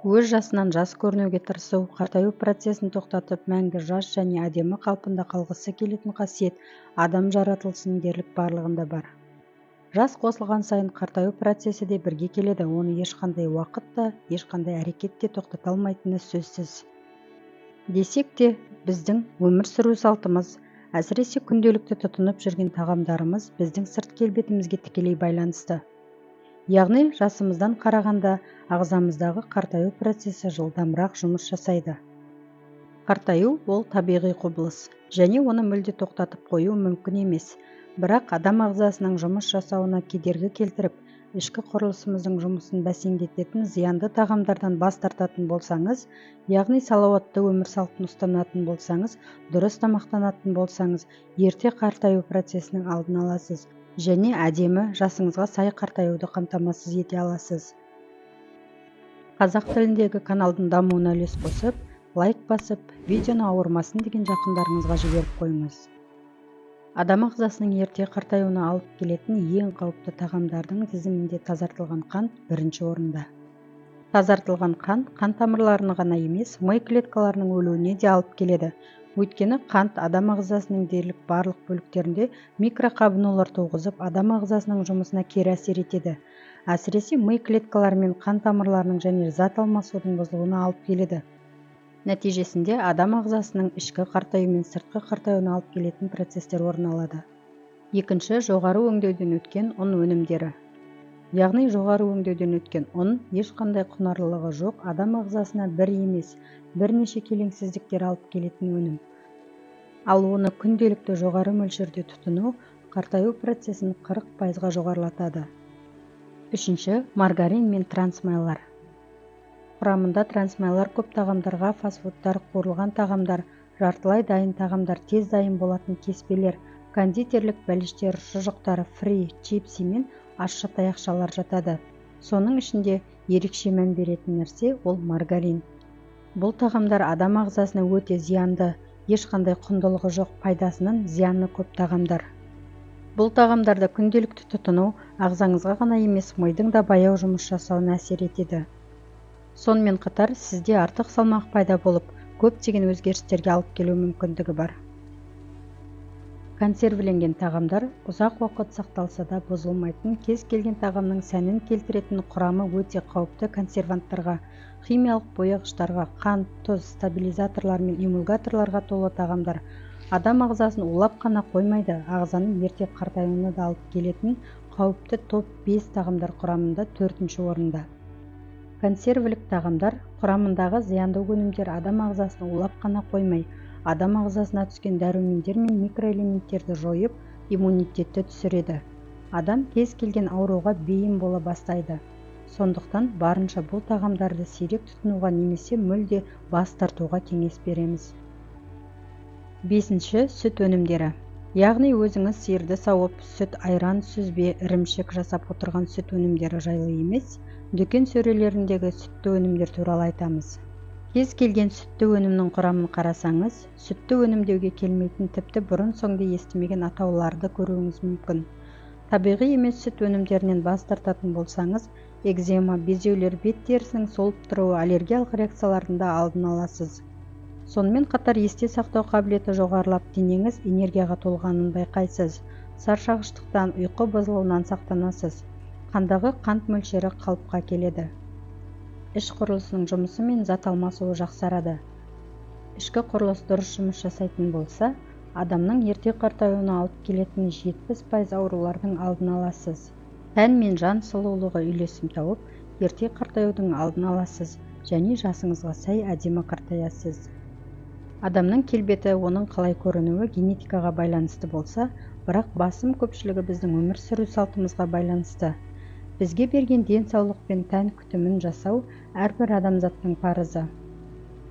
Өз жасынан жас көрінуге тырысу, қартаю процесін тоқтатып, мәңгі жас және әдемі қалпында қалғысы келетін қасиет адам жаратылысының дерлік барлығында бар. Жас қосылған сайын қартаю процесі де бірге келеді, оны ешқандай уақыт та, ешқандай әрекет те тоқтата алмайтыны сөзсіз. Десек те, біздің өмір сүру салтымыз, әсіресе күнделікті тұтынып жүрген тағамдарымыз біздің сырт келбетімізге тікелей байланысты. Яғни жасымыздан қарағанда ағзамыздағы қартаю процесі жылдамырақ жұмыс жасайды. Қартаю ол табиғи құбылыс, және оны мүлде тоқтатып қою мүмкін емес. Бірақ адам ағзасының жұмыс жасауына кедергі келтіріп, ішкі құрылысымыздың жұмысын бәсеңдететін зиянды тағамдардан бас тартатын болсаңыз, яғни салауатты өмір салтын ұстанатын болсаңыз, дұрыс тамақтанатын болсаңыз, ерте қартаю процесінің алдын аласыз және әдемі, жасыңызға сай қартаюды қамтамасыз ете аласыз. Қазақ тіліндегі каналдың дамуына үлес қосып, лайк басып, видеоны ауырмасын деген жақындарыңызға жіберіп қойыңыз. Адам ағзасының ерте қартаюына алып келетін ең қауіпті тағамдардың тізімінде тазартылған қант бірінші орында. Тазартылған қант қан тамырларына ғана емес, ми клеткаларының өлуіне де алып келеді. Өйткені қант адам ағзасының дерлік барлық бөліктерінде микроқабынулар туғызып, адам ағзасының жұмысына кері әсер етеді. Әсіресе ми клеткалары мен қан тамырларының және зат алмасудың бұзылуына алып келеді. Нәтижесінде адам ағзасының ішкі қартаю мен сыртқы қартаюына алып келетін процестер орын алады. Екінші, жоғары өңдеуден өткен ұн өнімдері. Яғни жоғары өңдеуден өткен ұн ешқандай құнарлылығы жоқ, адам ағзасына бір емес, бірнеше келеңсіздіктер алып келетін өнім. Ал оны күнделікті жоғары мөлшерде тұтыну қартаю процесін 40%-ға жоғарылатады. Үшінші, маргарин мен трансмайлар. Құрамында трансмайлар көп тағамдарға, фастфудтар, қуырылған тағамдар, жартылай дайын тағамдар, тез дайын болатын кеспелер, кондитерлік бәліштер, шұжықтар, фри, чипси мен ащы таяқшалар жатады. Соның ішінде ерекше мән беретін нәрсе ол маргарин. Бұл тағамдар адам ағзасына өте зиянды, ешқандай құндылығы жоқ, пайдасынан зияны көп тағамдар. Бұл тағамдарды күнделікті тұтыну ағзаңызға ғана емес, мидың да баяу жұмыс жасауына әсер етеді. Сонымен қатар сізде артық салмақ пайда болып, көптеген өзгерістерге алып келу мүмкіндігі бар. Консервіленген тағамдар ұзақ уақыт сақталса да бұзылмайтын, кез келген тағамның сәнін келтіретін құрамы өте қауіпті консерванттарға, химиялық бояғыштарға, қант, тұз, стабилизаторлар мен эмульгаторларға толы тағамдар адам ағзасын улап қана қоймайды, ағзаның ерте қартаюына да алып келетін қауіпті топ 5 тағамдар құрамында 4-ші орында. Консервілік тағамдар құрамындағы зиянды өнімдер адам ағзасын улап қана қоймай, адам ағзасына түскен дәрумендер мен микроэлементтерді жойып, иммунитетті түсіреді. Адам кез келген ауруға бейім бола бастайды. Сондықтан барынша бұл тағамдарды сирек тұтынуға немесе мүлде бас тартуға кеңес береміз. Бесінші, сүт өнімдері. Яғни өзіңіз сиырды сауып, сүт, айран, сүзбе, ірімшік жасап отырған сүт өнімдері жайлы емес, дүкен сөрелеріндегі сүтті өнімдер туралы айтамыз. Кез келген сүтті өнімнің құрамын қарасаңыз, сүтті өнімдеуге келмейтін тіпті бұрын-соңды естімеген атауларды көруіңіз мүмкін. Табиғи емес сүт өнімдерінен бас тартатын болсаңыз, экзема, безеулер, бет терісінің солып тұруы, аллергиялық реакциялардың да алдын аласыз. Сонымен қатар есте сақтау қабілеті жоғарылап, денеңіз энергияға толғанын байқайсыз. Саршағыштықтан, ұйқы бұзылуынан сақтанасыз. Қандағы қант мөлшері қалыпқа келеді. Іш құрылысының жұмысы мен зат алмасуы жақсарады. Ішкі құрылыс дұрыс жұмыс жасайтын болса, адамның ерте қартаюына алып келетін 70% аурулардың алдын аласыз. Тән мен жан сұлулығы үйлесім тауып, ерте қартаюдың алдын аласыз және жасыңызға сай әдемі қартаясыз. Адамның келбеті, оның қалай көрінуі генетикаға байланысты болса, бірақ басым көпшілігі біздің өмір сүру салтымызға байланысты. Бізге берген денсаулық пен тән күтімін жасау әрбір адамзаттың парызы.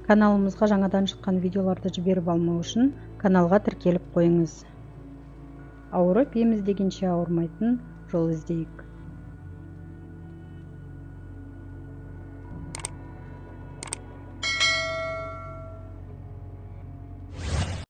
Каналымызға жаңадан шыққан видеоларды жіберіп алмау үшін каналға тіркеліп қойыңыз. Ауырып ем іздегенше ауырмайтын жол іздейік.